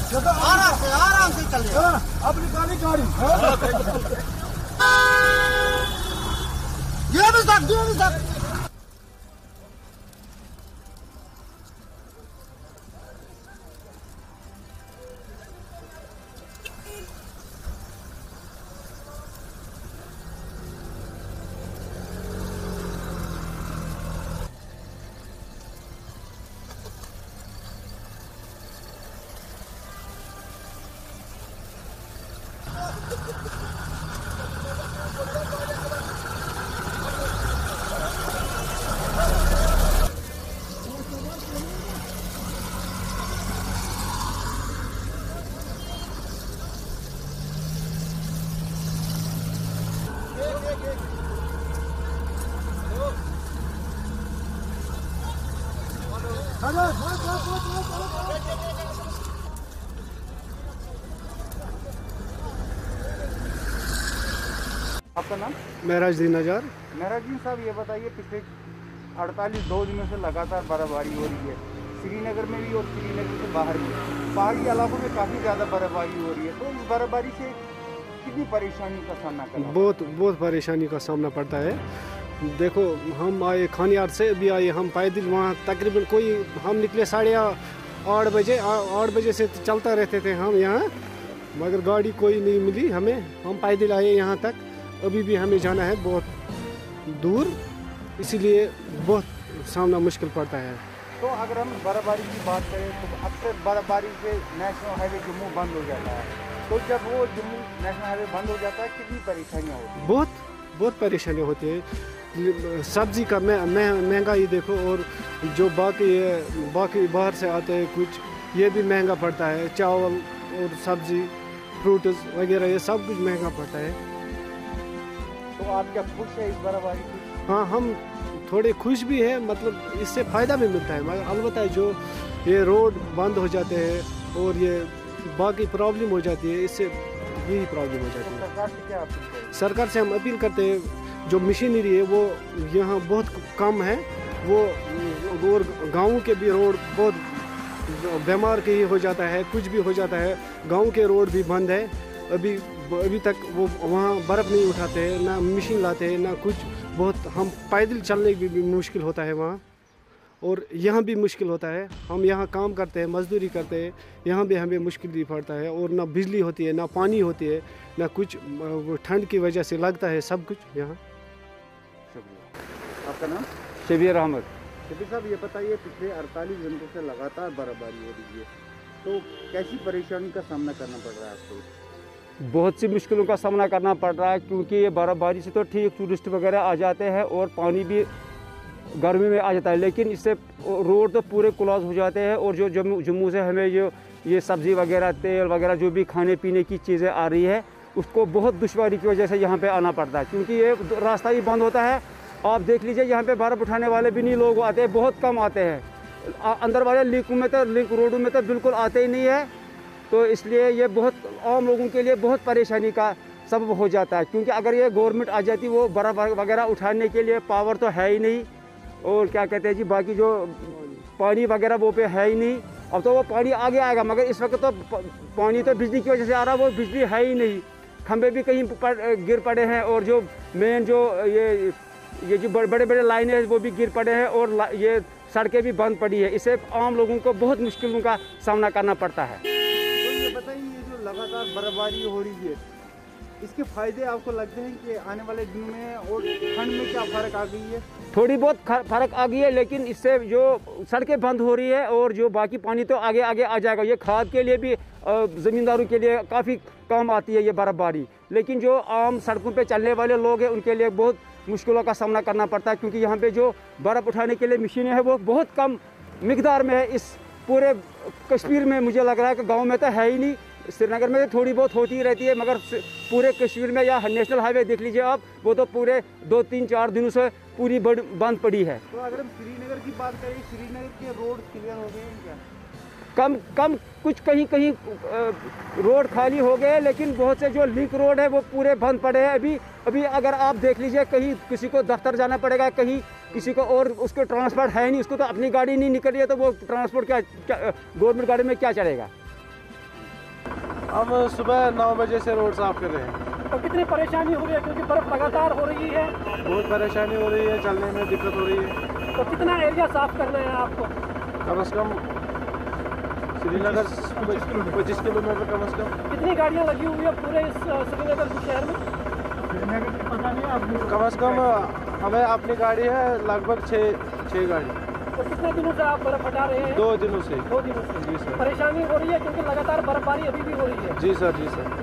आराम से चल रहे अपनी गाड़ी ये भी सक आपका नाम? महराजुद्दीन नजार। महराजुद्दीन साहब, ये बताइए, पिछले 48 दिनों से लगातार बर्फबारी हो रही है श्रीनगर में भी और श्रीनगर से बाहर भी। पहाड़ी इलाकों में काफ़ी ज़्यादा बर्फबारी हो रही है, तो इस बर्फबारी से कितनी परेशानी का सामना करना? बहुत परेशानी का सामना पड़ता है। देखो, हम आए खानियार से, अभी आए हम पैदल, वहाँ तकरीबन कोई, हम निकले 8:30 बजे से चलता रहते थे हम यहाँ, मगर गाड़ी कोई नहीं मिली हमें, हम पैदल आए यहाँ तक। अभी भी हमें जाना है बहुत दूर, इसीलिए बहुत सामना मुश्किल पड़ता है। तो अगर हम बर्फबारी की बात करें तो अक्सर बर्फबारी से नेशनल हाईवे जम्मू बंद हो जाता है, तो जब वो जम्मू नेशनल हाईवे बंद हो जाता है कितनी परेशानियाँ होती हैं? बहुत परेशानी होती है। सब्जी का महंगाई देखो, और जो बाकी बाहर से आते हैं कुछ, ये भी महंगा पड़ता है। चावल और सब्जी, फ्रूट्स वगैरह, ये सब कुछ महंगा पड़ता है। तो आप क्या खुश है इस बर्फबारी की? हाँ, हम थोड़े खुश भी हैं, मतलब इससे फ़ायदा भी मिलता है, मगर अलबत्ता जो ये रोड बंद हो जाते हैं और ये बाकी प्रॉब्लम हो जाती है, इससे यही प्रॉब्लम हो जाती है। सरकार से क्या अपील करें? सरकार से हम अपील करते हैं, जो मशीनरी है वो यहाँ बहुत कम है, वो और गाँव के भी रोड बहुत बीमार के ही हो जाता है, कुछ भी हो जाता है। गाँव के रोड भी बंद है, अभी तक वो वहाँ बर्फ़ नहीं उठाते हैं, ना मशीन लाते हैं, ना कुछ। बहुत हम पैदल चलने की भी मुश्किल होता है वहाँ, और यहाँ भी मुश्किल होता है। हम यहाँ काम करते हैं, मजदूरी करते हैं, यहाँ भी हमें मुश्किल भी पड़ता है, और ना बिजली होती है, ना पानी होती है, ना कुछ। ठंड की वजह से लगता है सब कुछ यहाँ। शुक्रिया। आपका नाम? शबीर अहमद। शबीर साहब, ये बताइए, पिछले 48 घंटों से लगातार बर्फबारी हो रही है, तो कैसी परेशानी का सामना करना पड़ रहा है आपको? बहुत सी मुश्किलों का सामना करना पड़ रहा है, क्योंकि ये बर्फबारी से तो ठीक टूरिस्ट वगैरह आ जाते हैं और पानी भी गर्मी में आ जाता है, लेकिन इससे रोड तो पूरे क्लोज हो जाते हैं। और जो जम्मू से हमें जो ये सब्ज़ी वगैरह, तेल वगैरह, जो भी खाने पीने की चीज़ें आ रही है, उसको बहुत दुश्वारी की वजह से यहाँ पे आना पड़ता है, क्योंकि ये रास्ता ही बंद होता है। आप देख लीजिए, यहाँ पे बर्फ़ उठाने वाले भी नहीं लोग आते हैं, बहुत कम आते हैं। अंदर वाले लिंक रोडों में तो बिल्कुल आते ही नहीं है। तो इसलिए ये बहुत आम लोगों के लिए बहुत परेशानी का सबब हो जाता है, क्योंकि अगर ये गवर्नमेंट आ जाती, वो बर्फ़ वगैरह उठाने के लिए पावर तो है ही नहीं, और क्या कहते हैं जी, बाकी जो पानी वगैरह वो पे है ही नहीं। अब तो वो पानी आगे आएगा, मगर इस वक्त तो पानी तो बिजली की वजह से आ रहा है, वो बिजली है ही नहीं। खंभे भी कहीं गिर पड़े हैं, और जो मेन जो ये जो बड़े बड़े लाइनें हैं वो भी गिर पड़े हैं, और ये सड़कें भी बंद पड़ी है। इससे आम लोगों को बहुत मुश्किलों का सामना करना पड़ता है। बताइए, ये जो लगातार बर्फबारी हो रही है, इसके फायदे आपको लगते हैं कि आने वाले दिनों में और ठंड में क्या फ़र्क आ गई है? थोड़ी बहुत फ़र्क आ गई है, लेकिन इससे जो सड़कें बंद हो रही है और जो बाकी पानी तो आगे आ जाएगा। ये खाद के लिए भी, ज़मींदारों के लिए काफ़ी काम आती है ये बर्फबारी, लेकिन जो आम सड़कों पे चलने वाले लोग हैं उनके लिए बहुत मुश्किलों का सामना करना पड़ता है, क्योंकि यहाँ पे जो बर्फ़ उठाने के लिए मशीनें हैं वो बहुत कम मिकदार में है। इस पूरे कश्मीर में मुझे लग रहा है कि गाँव में तो है ही नहीं। श्रीनगर में थोड़ी बहुत होती रहती है, मगर पूरे कश्मीर में, या नेशनल हाईवे देख लीजिए आप, वो तो पूरे 2-3-4 दिनों से पूरी बंद पड़ी है। तो अगर हम श्रीनगर की बात करें, श्रीनगर के रोड क्लियर हो गए हैं क्या? कम कुछ कहीं रोड खाली हो गए, लेकिन बहुत से जो लिंक रोड है वो पूरे बंद पड़े हैं अभी। अगर आप देख लीजिए, कहीं किसी को दफ्तर जाना पड़ेगा, कहीं किसी को, और उसको ट्रांसपोर्ट है नहीं, उसको तो अपनी गाड़ी नहीं निकल रही है, तो वो ट्रांसपोर्ट क्या गवर्नमेंट गाड़ी में क्या चढ़ेगा? हम सुबह 9 बजे से रोड साफ कर रहे हैं। तो कितनी परेशानी हो रही है, क्योंकि बर्फ लगातार हो रही है? बहुत परेशानी हो रही है, चलने में दिक्कत हो रही है। तो कितना एरिया साफ करना है आपको? कम से कम श्रीनगर 25 किलोमीटर कम से कम। कितनी गाड़ियाँ लगी हुई है पूरे इस श्रीनगर शहर में? श्रीनगर की पता नहीं आपको। कम से कम हमें अपनी गाड़ी है लगभग 6 गाड़ी। तो कितने दिनों से आप बर्फ हटा रहे हैं? 2 दिनों से। 2 दिनों से। जी सर। परेशानी हो रही है क्योंकि लगातार बर्फबारी अभी भी हो रही है? जी सर, जी सर।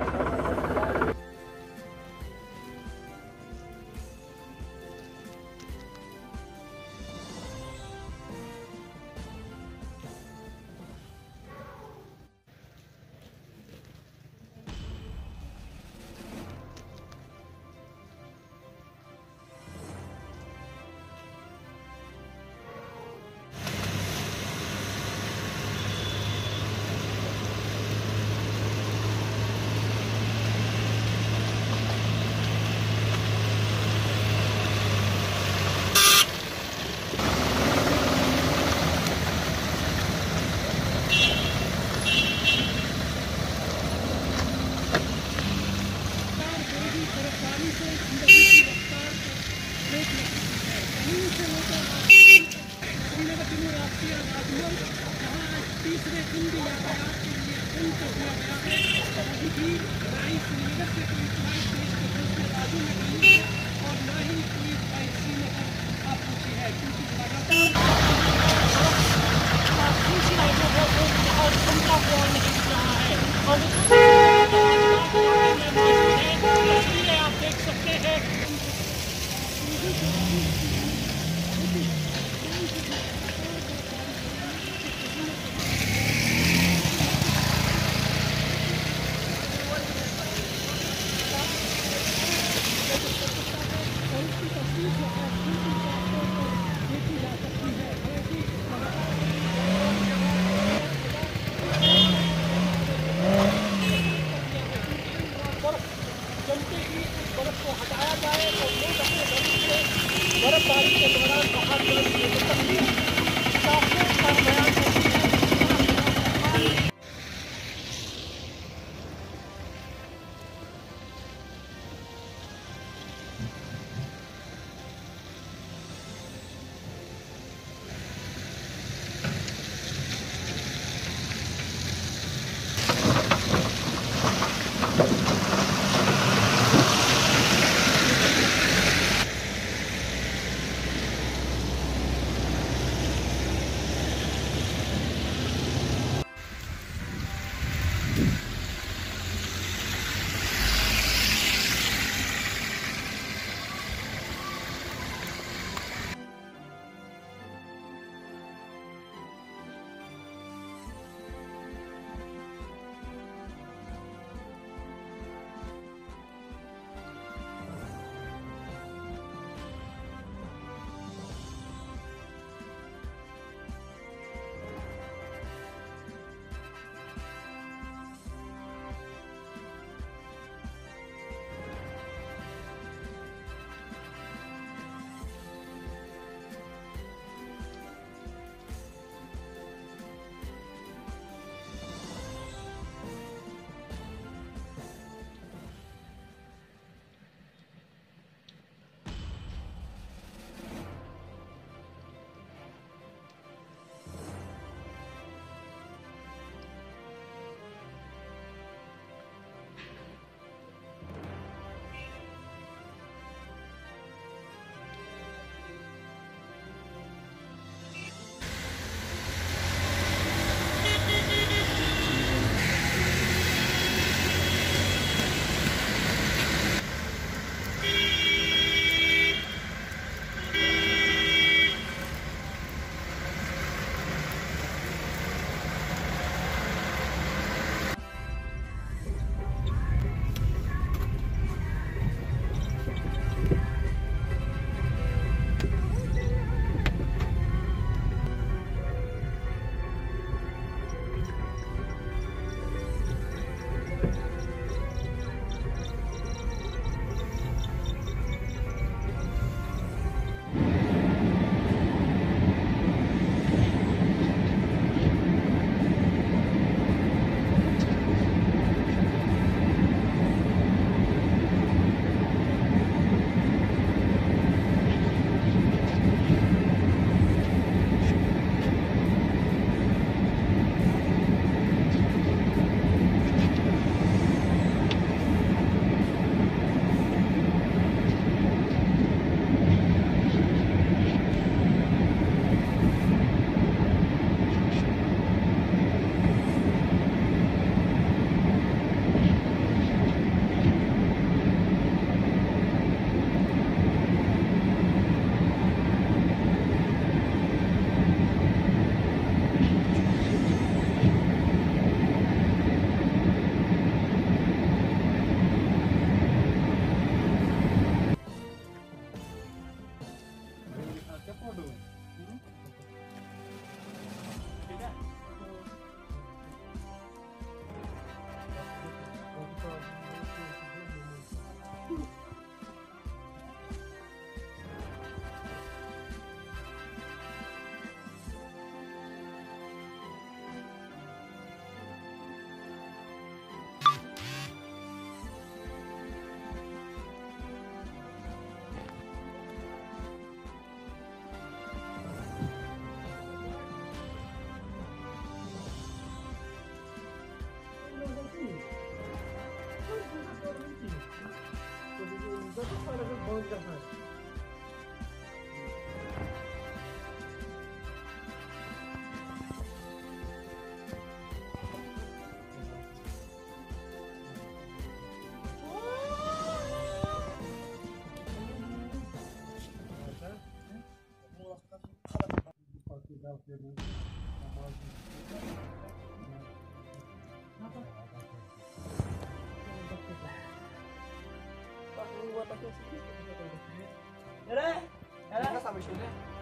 Sampai sini.